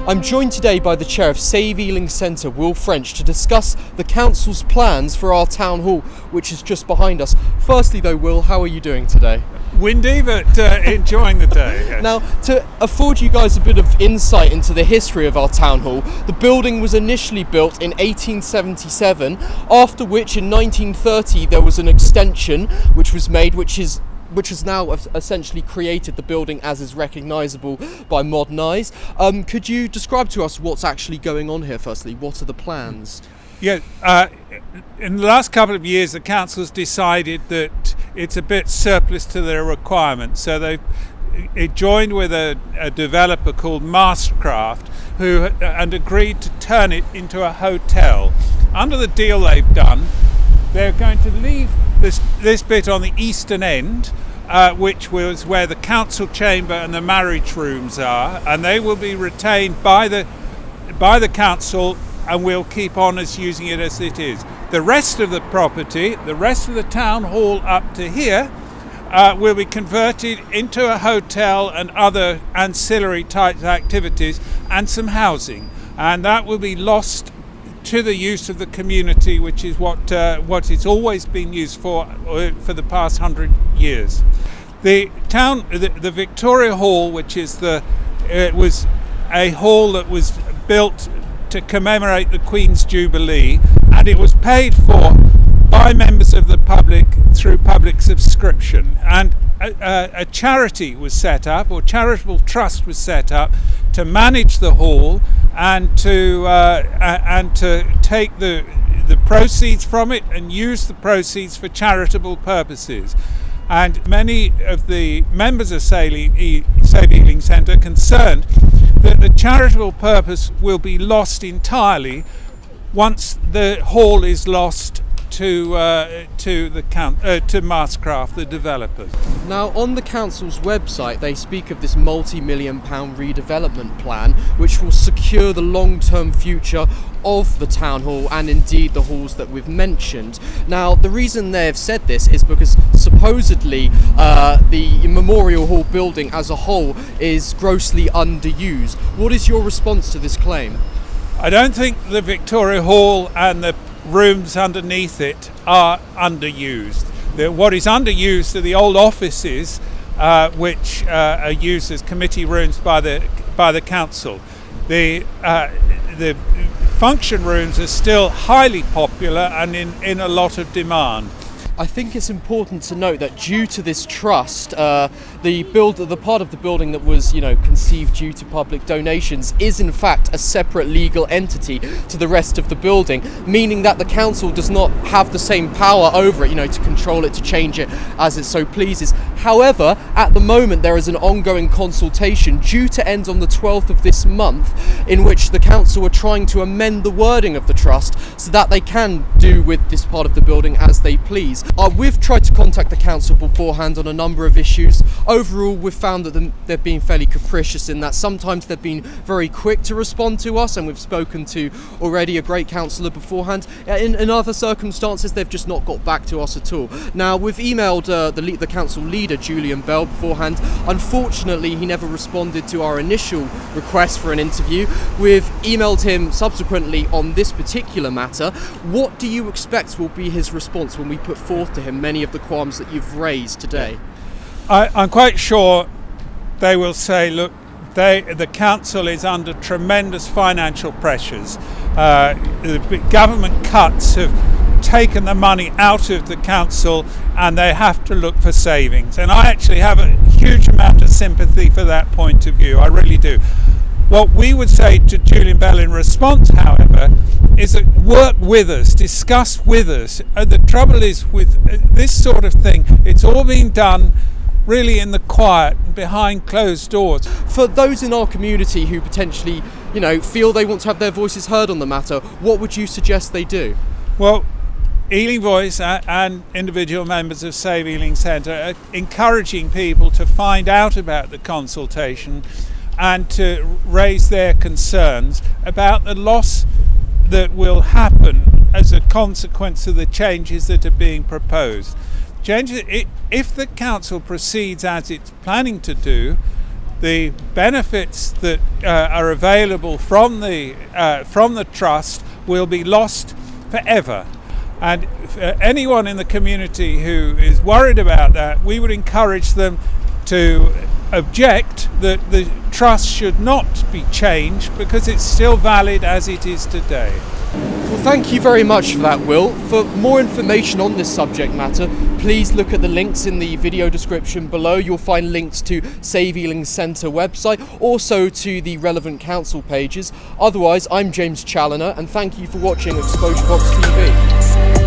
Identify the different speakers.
Speaker 1: I'm joined today by the chair of Save Ealing Centre, Will French, to discuss the council's plans for our town hall, which is just behind us. Firstly though, Will, how are you doing today?
Speaker 2: Windy, but enjoying the day. Yes.
Speaker 1: Now, to afford you guys a bit of insight into the history of our town hall, the building was initially built in 1877, after which in 1930 there was an extension which was made, which has now essentially created the building as is recognisable by modern eyes. Could you describe to us what's actually going on here firstly? What are the plans?
Speaker 2: Yeah, in the last couple of years the council's decided that it's a bit surplus to their requirements, so it joined with a developer called Mastercraft and agreed to turn it into a hotel. Under the deal they've done, they're going to leave this bit on the eastern end, which was where the council chamber and the marriage rooms are, and they will be retained by the council, and we'll keep on as using it as it is. The rest of the property, the rest of the town hall up to here, will be converted into a hotel and other ancillary types of activities and some housing, and that will be lost to the use of the community, which is what it's always been used for the past 100 years. The Victoria Hall, which is was a hall that was built to commemorate the Queen's Jubilee, and it was paid for by members of the public through public subscription, and a charity was set up, or charitable trust was set up to manage the hall and to take the proceeds from it and use the proceeds for charitable purposes. And many of the members of Save Ealing Centre are concerned that the charitable purpose will be lost entirely once the hall is lost to Mastercraft, the developers.
Speaker 1: Now, on the council's website, they speak of this multi-million-pound redevelopment plan, which will secure the long-term future of the town hall and indeed the halls that we've mentioned. Now, the reason they've said this is because supposedly the Memorial Hall building as a whole is grossly underused. What is your response to this claim?
Speaker 2: I don't think the Victoria Hall and the rooms underneath it are underused. What is underused are the old offices, which are used as committee rooms by the council. The function rooms are still highly popular and in a lot of demand.
Speaker 1: I think it's important to note that due to this trust, the part of the building that was, conceived due to public donations is in fact a separate legal entity to the rest of the building, meaning that the council does not have the same power over it, to control it, to change it as it so pleases. However, at the moment there is an ongoing consultation due to end on the 12th of this month, in which the council are trying to amend the wording of the trust so that they can do with this part of the building as they please. We've tried to contact the council beforehand on a number of issues. Overall, we've found that they've been fairly capricious in that sometimes they've been very quick to respond to us, and we've spoken to already a great councillor beforehand. In other circumstances, they've just not got back to us at all. Now, we've emailed the council leader, Julian Bell, beforehand. Unfortunately, he never responded to our initial request for an interview. We've emailed him subsequently on this particular matter. What do you expect will be his response when we put forth to him many of the qualms that you've raised today?
Speaker 2: I'm quite sure they will say, look, the council is under tremendous financial pressures. The government cuts have taken the money out of the council and they have to look for savings. And I actually have a huge amount of sympathy for that point of view. I really do. What we would say to Julian Bell in response, however, is that work with us, discuss with us. The trouble is with this sort of thing, it's all being done really in the quiet, behind closed doors.
Speaker 1: For those in our community who potentially, feel they want to have their voices heard on the matter, what would you suggest they do?
Speaker 2: Well, Ealing Voice and individual members of Save Ealing Centre are encouraging people to find out about the consultation and to raise their concerns about the loss that will happen as a consequence of the changes that are being proposed. If the council proceeds as it's planning to do, the benefits that are available from the trust will be lost forever. And anyone in the community who is worried about that, we would encourage them to object that the trust should not be changed because it's still valid as it is today.
Speaker 1: Well, thank you very much for that, Will. For more information on this subject matter, please look at the links in the video description below. You'll find links to Save Ealing Centre website, also to the relevant council pages. Otherwise, I'm James Challoner, and thank you for watching Exposure Box TV.